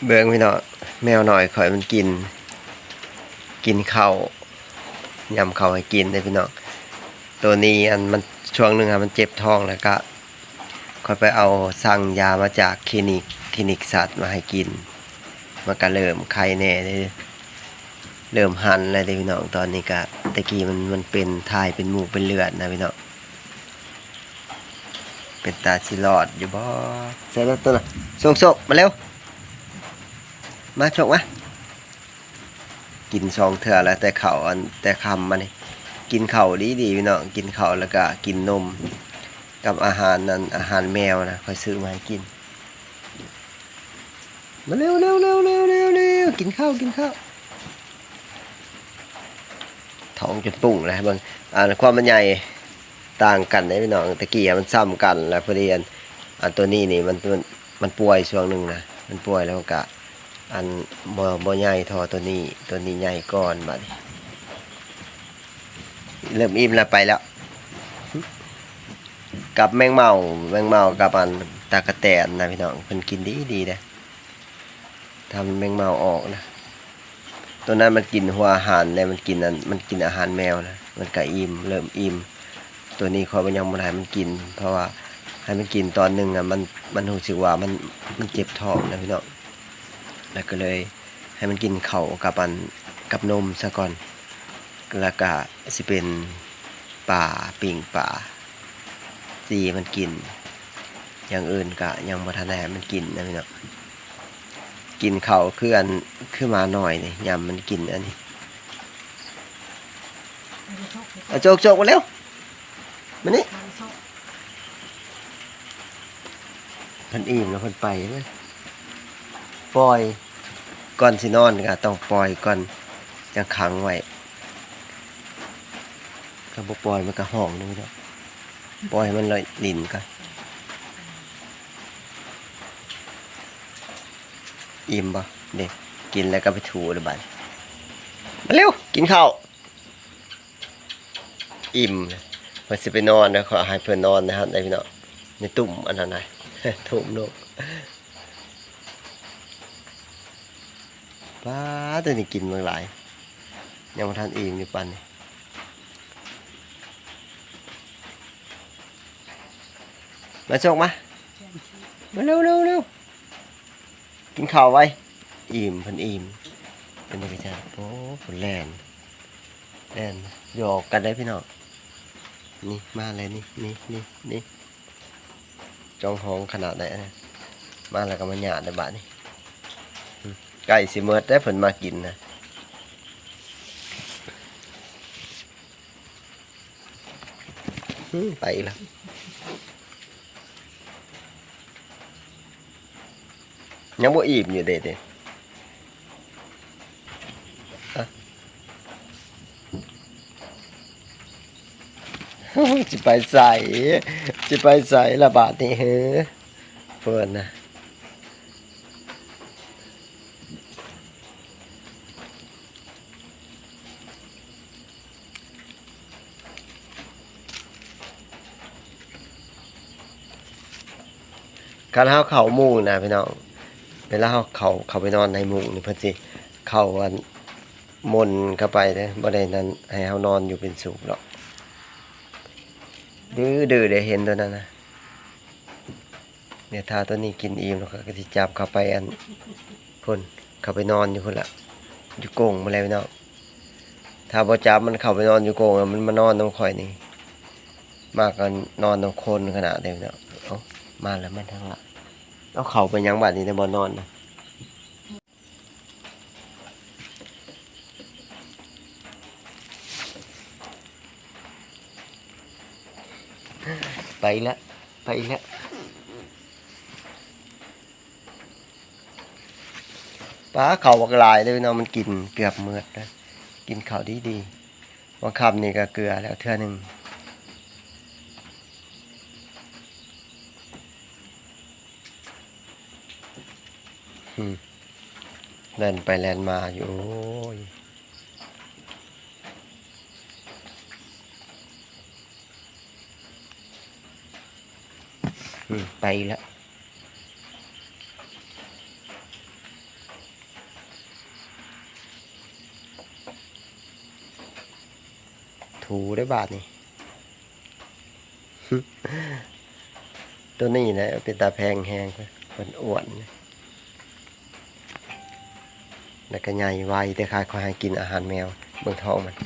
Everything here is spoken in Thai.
เบิ่งพี่น้องแมวหน่อยข่อยมันกินข้าวยำข้าวให้กินได้พี่น้องตัวนี้อันมันช่วงหนึ่งอะมันเจ็บท้องแล้วก็ค่อยไปเอาสั่งยามาจากคลินิกสัตว์มาให้กินมันก็เริ่มไข้แน่เลยเริ่มหันแล้วเด้พี่น้องตอนนี้ก็ตะกี้มันเป็นทายเป็นหมูกเป็นเลือดนะพี่น้องเป็นตาสิรอดอยู่บ่ใส่แล้วตัวน่ะส่งมาเร็วมาชกมากิน2 เทื่อแล้วแต่เขาอันแต่คำมานี่กินข้าวดีพี่น้องกินข้าวแล้วก็กินนมกับอาหารนั้นอาหารแมวนะค่อยซื้อมาให้กินมาเร็วกินข้าวท้องจนปุ้งเลยเบิ่งความมันใหญ่ต่างกันได้พี่น้องตะกี้มันซ้ำกันแล้วพอดีอันตัวนี้นี่มันป่วยช่วงหนึ่งนะมันป่วยแล้วก็อันบ่ใหญ่ทอตัวนี้ใหญ่ก่อนบัดนี้เริ่มอิ่มแล้วไปแล้วกับแมงเม่ากับอันตากระแตนนะพี่น้องเพิ่นกินดีเด้ทำแมงเม่าออกนะตัวนั้นมันกินหัวอาหารแล้วมันกินอาหารแมวนะมันก็อิ่มเริ่มอิ่มตัวนี้ขอยังบ่ให้มันกินเพราะว่าให้มันกินตอนนึงอ่ะมันรู้สึกว่ามันเจ็บท้องนะพี่น้องแล้วก็เลยให้มันกินข้าวกับนมซะก่อนแล้วก็สิเป็นปิ้งป่าสีมันกินอย่างอื่นก็ยังบ่ทันได้ให้มันกินนะพี่น้องกินข้าวคือมาหน่อยนี่ยามมันกินอันนี้โจกมาเร็วมานี่เพิ่นอิ่มแล้วเพิ่นไปเว้ยปล่อยก่อนสินอนก็ต้องปล่อยก่อนจังขังไว้ถ้าบ่ปล่อยมันก็ห้องนึงเนาะปล่อยมันเลยลิ้นกันอิ่มบ่เด็กกินแล้วก็ไปถูเลยบัดมาเร็วกินข้าวอิ่มเพิ่นสิไปนอนแล้วขอให้เพิ่นนอนนะครับได้พี่น้องในตุ่มอันนั้นน่ะ ตุ่มนกป้าตัวนี้กินเมื่อหลายยังบ่ทันอิ่มอยู่ปานนี้มาส่งมาเร็วกินข้าวไว้อิ่มเพิ่นอิ่มเป็นจังซั่นโอ้เพิ่นแล่นหยอกกันได้พี่น้องนี่มาเลยนี่จองห้องขนาดไหนนะมาแล้วก็มาหยาดในบ้านนี่ไก่สิเมิดได้เพิ่นมากินนะไปแล้วยังบ่อิ่มอยู่เด็ดสิไปใส่ละบาทนี่เฮ้อเพิ่นนะการเฮาเข้ามุ้งนะพี่น้องเวลาเฮาเข้าไปนอนในมุ้งนี่เพิ่นสิเข้าอันมนเข้าไปเด้บ่ได้นั้นให้เฮานอนอยู่เป็นสุขหรอกดื้อได้เห็นตัวนั้นนะเนี่ยถ้าตัวนี้กินอิ่มแล้วก็สิจับเข้าไปอันพุ่นเข้าไปนอนอยู่พุ่นละอยู่กรงมาแล้วพี่น้องถ้าบ่จับมันเข้าไปนอนอยู่กรงมันมานอนนำข่อยนี่มากกันนอนนำคนขนาดเด้พี่น้องเอ้ามาแล้วมันทั้งละเอาเข้าไปยังบัดนี้ในบ่นอนนะไปแล้วป้าเขาบักลายเลยพี่น้องมันกินเกือบเมือดนะกินข้าวดีบางคำนี่ก็เกลือแล้วเทื่อนึงเล่นไปเล่นมาอยู่โอ้ยไปแล้ว ถูได้บาทนี่ ตัวนี้นะเป็นตาแพงแหงเป็นอ้วนแล้วก็ใหญ่ไวแต่ขาดคอยให้กินอาหารแมวเบิ่งท้องมัน